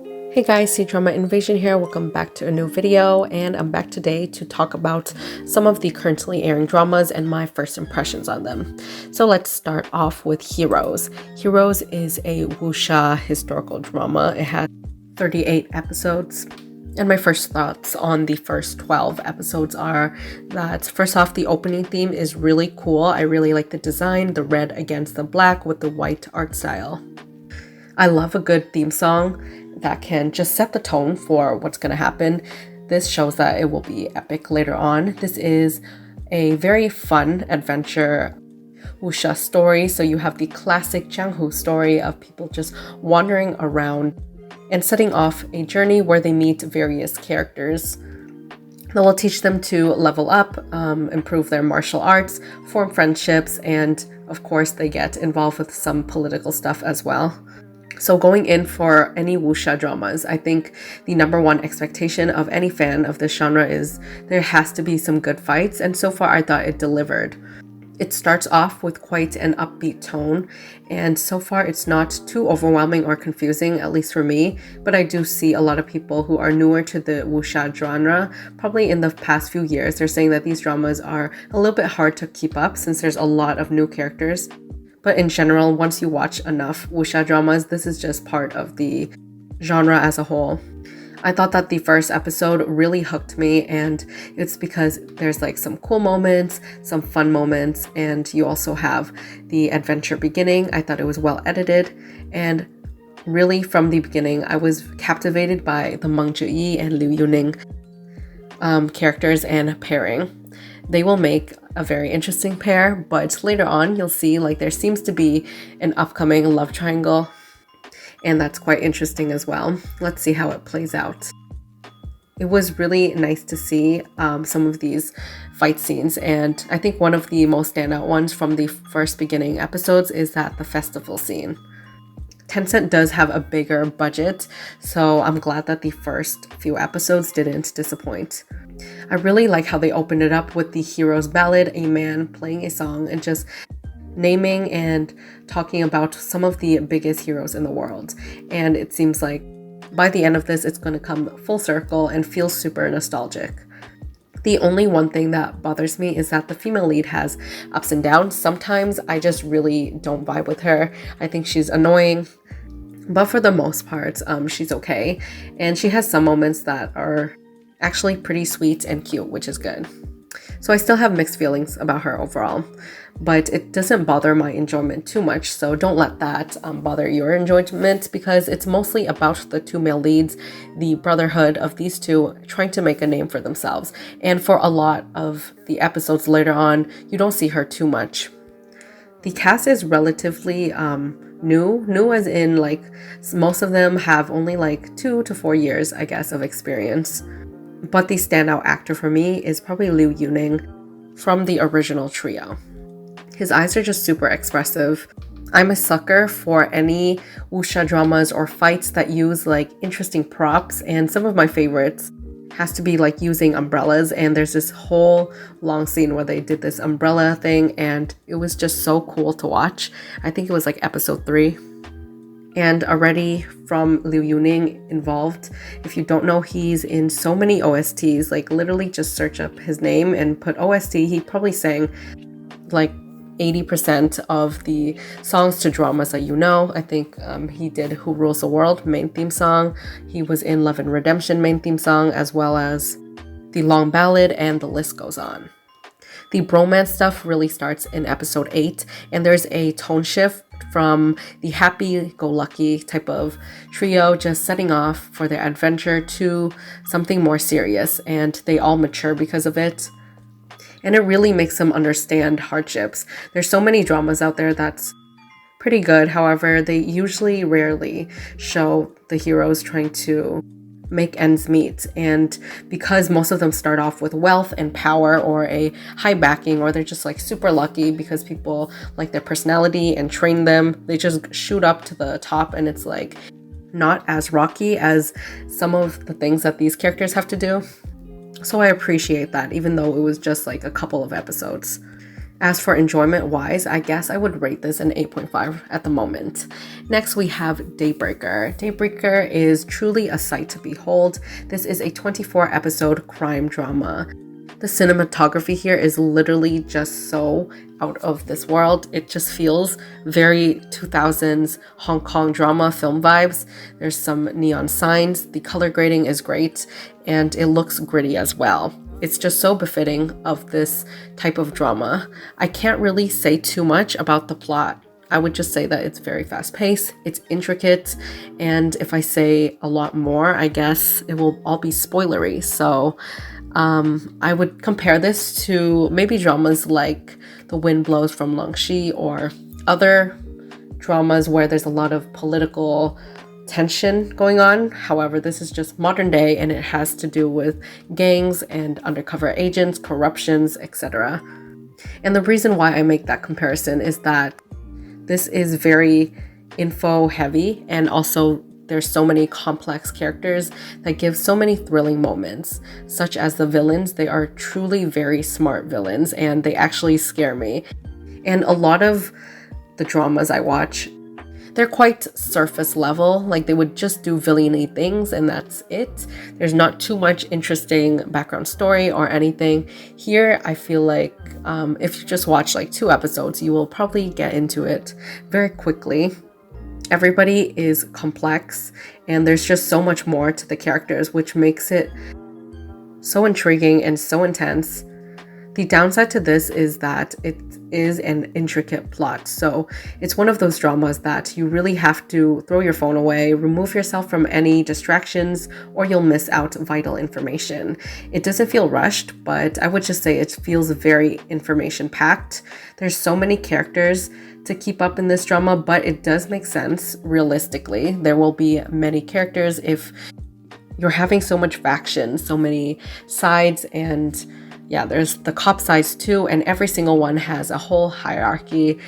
Hey guys, Cdrama Invasion here. Welcome back to a new video, and I'm back today to talk about some of the currently airing dramas and my first impressions on them. So let's start off with Heroes. Heroes is a wuxia historical drama. It has 38 episodes. And my first thoughts on the first 12 episodes are that, first off, the opening theme is really cool. I really like the design, the red against the black with the white art style. I love a good theme song that can just set the tone for what's going to happen. This shows that it will be epic later on. This is a very fun adventure wuxia story. So you have the classic Zhang story of people just wandering around and setting off a journey where they meet various characters that will teach them to level up, improve their martial arts, form friendships, and of course they get involved with some political stuff as well. So going in for any wuxia dramas, I think the number one expectation of any fan of this genre is there has to be some good fights, and so far I thought it delivered. It starts off with quite an upbeat tone, and so far it's not too overwhelming or confusing, at least for me, but I do see a lot of people who are newer to the wuxia genre, probably in the past few years, they're saying that these dramas are a little bit hard to keep up since there's a lot of new characters. But in general, once you watch enough wuxia dramas, this is just part of the genre as a whole. I thought that the first episode really hooked me, and it's because there's like some cool moments, some fun moments, and you also have the adventure beginning. I thought it was well edited, and really from the beginning, I was captivated by the Meng and Ruoyun characters and pairing. They will make a very interesting pair, but later on you'll see like there seems to be an upcoming love triangle, and that's quite interesting as well. Let's see how it plays out. It was really nice to see some of these fight scenes, and I think one of the most standout ones from the first beginning episodes is that the festival scene. Tencent does have a bigger budget, so I'm glad that the first few episodes didn't disappoint. I really like how they opened it up with the hero's ballad, a man playing a song and just naming and talking about some of the biggest heroes in the world. And it seems like by the end of this, it's going to come full circle and feel super nostalgic. The only one thing that bothers me is that the female lead has ups and downs. Sometimes I just really don't vibe with her. I think she's annoying, but for the most part, she's okay. And she has some moments that are actually pretty sweet and cute, which is good. So I still have mixed feelings about her overall, but it doesn't bother my enjoyment too much, so don't let that bother your enjoyment, because it's mostly about the two male leads, the brotherhood of these two trying to make a name for themselves. And for a lot of the episodes later on, you don't see her too much. The cast is relatively new as in like most of them have only like 2 to 4 years, I guess, of experience. But the standout actor for me is probably Ruoyun from the original trio. His eyes are just super expressive. I'm a sucker for any wuxia dramas or fights that use like interesting props, and some of my favorites has to be like using umbrellas, and there's this whole long scene where they did this umbrella thing, and it was just so cool to watch. I think it was like episode 3. And already from Ruoyun involved, if you don't know, he's in so many OSTs, like literally just search up his name and put OST. He probably sang like 80% of the songs to dramas that you know. I think he did Who Rules the World main theme song. He was in Love and Redemption main theme song, as well as the long ballad, and the list goes on. The bromance stuff really starts in episode 8, and there's a tone shift from the happy-go-lucky type of trio just setting off for their adventure to something more serious, and they all mature because of it. And it really makes them understand hardships. There's so many dramas out there that's pretty good, however, they usually rarely show the heroes trying to make ends meet, and because most of them start off with wealth and power or a high backing, or they're just like super lucky because people like their personality and train them, they just shoot up to the top, and it's like not as rocky as some of the things that these characters have to do. So I appreciate that, even though it was just like a couple of episodes. As for enjoyment wise, I guess I would rate this an 8.5 at the moment. Next, we have Daybreaker. Daybreaker is truly a sight to behold. This is a 24 episode crime drama. The cinematography here is literally just so out of this world. It just feels very 2000s Hong Kong drama film vibes. There's some neon signs, the color grading is great, and it looks gritty as well. It's just so befitting of this type of drama. I can't really say too much about the plot. I would just say that it's very fast-paced, it's intricate, and if I say a lot more, I guess it will all be spoilery. So I would compare this to maybe dramas like The Wind Blows from Longxi or other dramas where there's a lot of political tension going on. However, this is just modern day and it has to do with gangs and undercover agents, corruptions, etc. And the reason why I make that comparison is that this is very info heavy, and also there's so many complex characters that give so many thrilling moments, such as the villains. They are truly very smart villains and they actually scare me. And a lot of the dramas I watch, they're quite surface level, like they would just do villainy things and that's it. There's not too much interesting background story or anything. Here, I feel like if you just watch like 2 episodes, you will probably get into it very quickly. Everybody is complex and there's just so much more to the characters, which makes it so intriguing and so intense. The downside to this is that it is an intricate plot. So it's one of those dramas that you really have to throw your phone away, remove yourself from any distractions, or you'll miss out vital information. It doesn't feel rushed, but I would just say it feels very information packed. There's so many characters to keep up in this drama, but it does make sense realistically. There will be many characters if you're having so much faction, so many sides, and yeah, there's the cop sides too, and every single one has a whole hierarchy.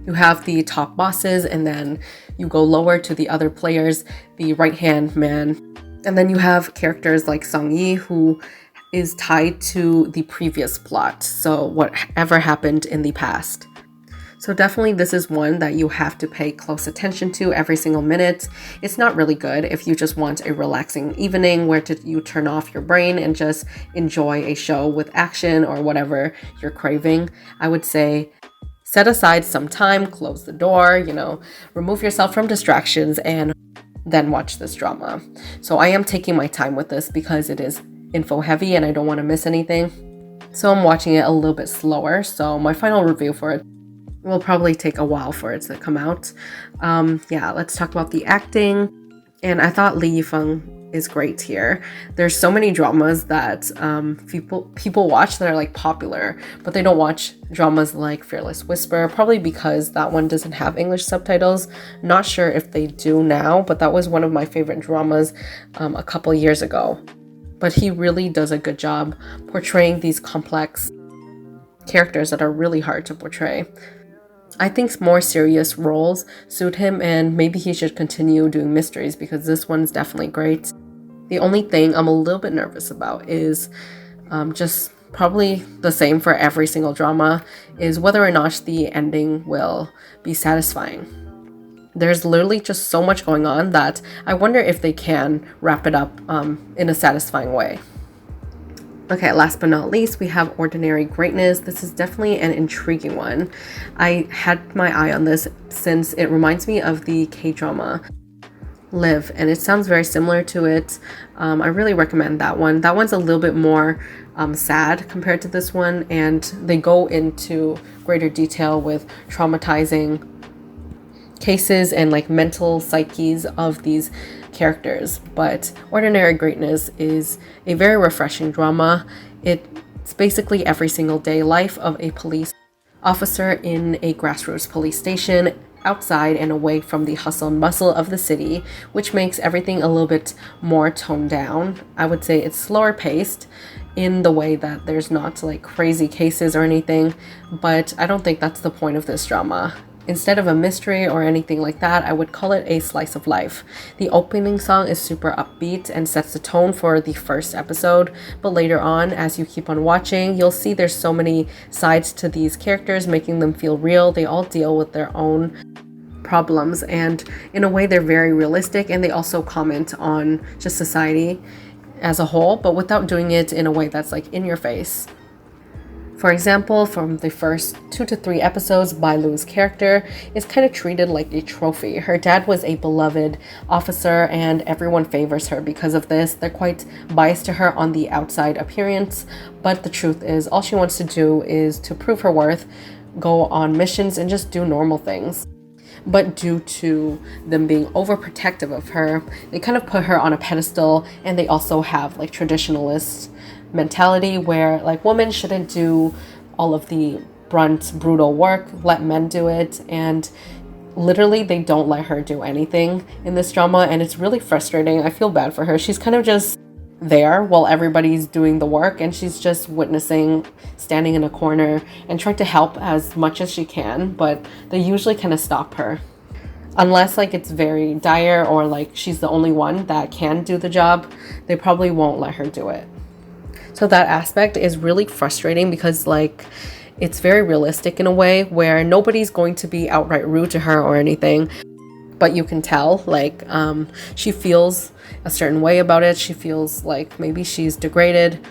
You have the top bosses, and then you go lower to the other players, the right-hand man. And then you have characters like Sang Yi, who is tied to the previous plot, so whatever happened in the past. So definitely this is one that you have to pay close attention to every single minute. It's not really good if you just want a relaxing evening where you turn off your brain and just enjoy a show with action or whatever you're craving. I would say set aside some time, close the door, remove yourself from distractions, and then watch this drama. So I am taking my time with this because it is info heavy and I don't want to miss anything. So I'm watching it a little bit slower. So my final review for it will probably take a while for it to come out. Yeah, let's talk about the acting. And I thought Yifeng is great here. There's so many dramas that people watch that are like popular, but they don't watch dramas like Fearless Whisper, probably because that one doesn't have English subtitles. Not sure if they do now, but that was one of my favorite dramas a couple years ago. But he really does a good job portraying these complex characters that are really hard to portray. I think more serious roles suit him, and maybe he should continue doing mysteries because this one's definitely great. The only thing I'm a little bit nervous about is just probably the same for every single drama, is whether or not the ending will be satisfying. There's literally just so much going on that I wonder if they can wrap it up in a satisfying way. Okay, last but not least, we have Ordinary Greatness. This is definitely an intriguing one. I had my eye on this since it reminds me of the K-drama Live, and it sounds very similar to it. I really recommend that one. That one's a little bit more sad compared to this one, and they go into greater detail with traumatizing cases and like mental psyches of these characters. But Ordinary Greatness is a very refreshing drama. It's basically every single day life of a police officer in a grassroots police station, outside and away from the hustle and bustle of the city, which makes everything a little bit more toned down. I would say it's slower paced in the way that there's not like crazy cases or anything, but I don't think that's the point of this drama. Instead of a mystery or anything like that, I would call it a slice of life. The opening song is super upbeat and sets the tone for the first episode, but later on, as you keep on watching, you'll see there's so many sides to these characters, making them feel real. They all deal with their own problems, and in a way they're very realistic, and they also comment on just society as a whole, but without doing it in a way that's like in your face. For example, from the first 2 to 3 episodes, Bai Lu's character is kind of treated like a trophy. Her dad was a beloved officer and everyone favors her because of this. They're quite biased to her on the outside appearance, but the truth is all she wants to do is to prove her worth, go on missions, and just do normal things. But due to them being overprotective of her, they kind of put her on a pedestal, and they also have like traditionalist mentality where like women shouldn't do all of the brutal work, let men do it, and literally they don't let her do anything in this drama, and it's really frustrating. I feel bad for her. She's kind of just there while everybody's doing the work, and she's just witnessing, standing in a corner and trying to help as much as she can, but they usually kind of stop her. Unless like it's very dire or like she's the only one that can do the job, they probably won't let her do it. So that aspect is really frustrating because like it's very realistic in a way where nobody's going to be outright rude to her or anything, but you can tell like she feels a certain way about it. She feels like maybe she's degraded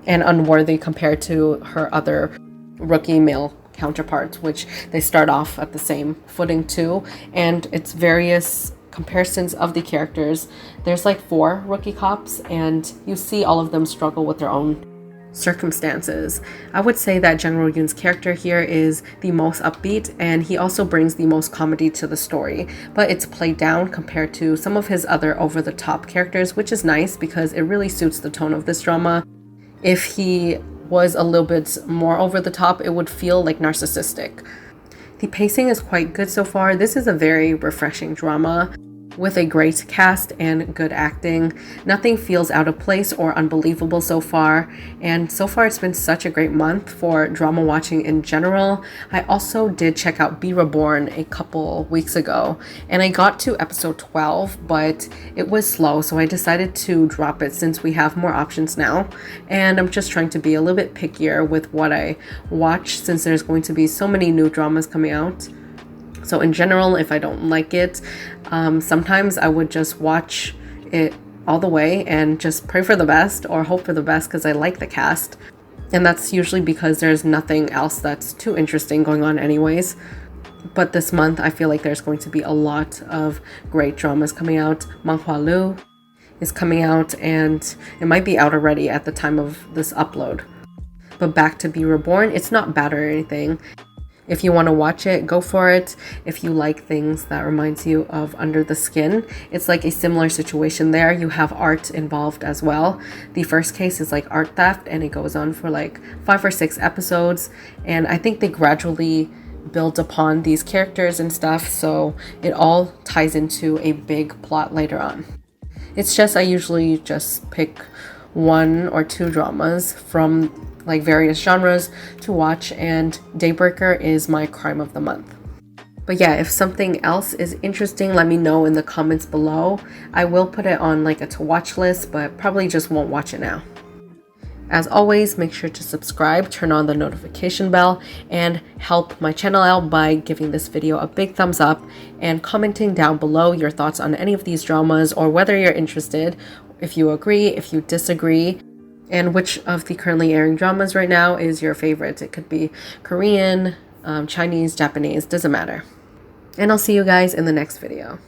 and unworthy compared to her other rookie male counterparts, which they start off at the same footing too. And it's various comparisons of the characters. There's like 4 rookie cops, and you see all of them struggle with their own circumstances. I would say that Zheng Ruoyun's character here is the most upbeat, and he also brings the most comedy to the story, but it's played down compared to some of his other over-the-top characters, which is nice because it really suits the tone of this drama. If he was a little bit more over the top, it would feel like narcissistic. The pacing is quite good so far. This is a very refreshing drama with a great cast and good acting. Nothing feels out of place or unbelievable so far, and so far it's been such a great month for drama watching in general. I also did check out Be Reborn a couple weeks ago, and I got to episode 12, but it was slow, so I decided to drop it since we have more options now, and I'm just trying to be a little bit pickier with what I watch since there's going to be so many new dramas coming out. So in general, if I don't like it, sometimes I would just watch it all the way and just pray for the best or hope for the best because I like the cast. And that's usually because there's nothing else that's too interesting going on anyways. But this month, I feel like there's going to be a lot of great dramas coming out. Meng Lu is coming out, and it might be out already at the time of this upload. But back to Be Reborn, it's not bad or anything. If you want to watch it, go for it. If you like things that reminds you of Under the Skin, it's like a similar situation there. You have art involved as well. The first case is like art theft, and it goes on for like 5 or 6 episodes. And I think they gradually build upon these characters and stuff, so it all ties into a big plot later on. It's just I usually just pick 1 or 2 dramas from like various genres to watch, and Daybreaker is my crime of the month. But yeah, if something else is interesting, let me know in the comments below. I will put it on like a to watch list, but probably just won't watch it now. As always, make sure to subscribe, turn on the notification bell, and help my channel out by giving this video a big thumbs up and commenting down below your thoughts on any of these dramas, or whether you're interested, if you agree, if you disagree, and which of the currently airing dramas right now is your favorite. It could be Korean, Chinese, Japanese, doesn't matter. And I'll see you guys in the next video.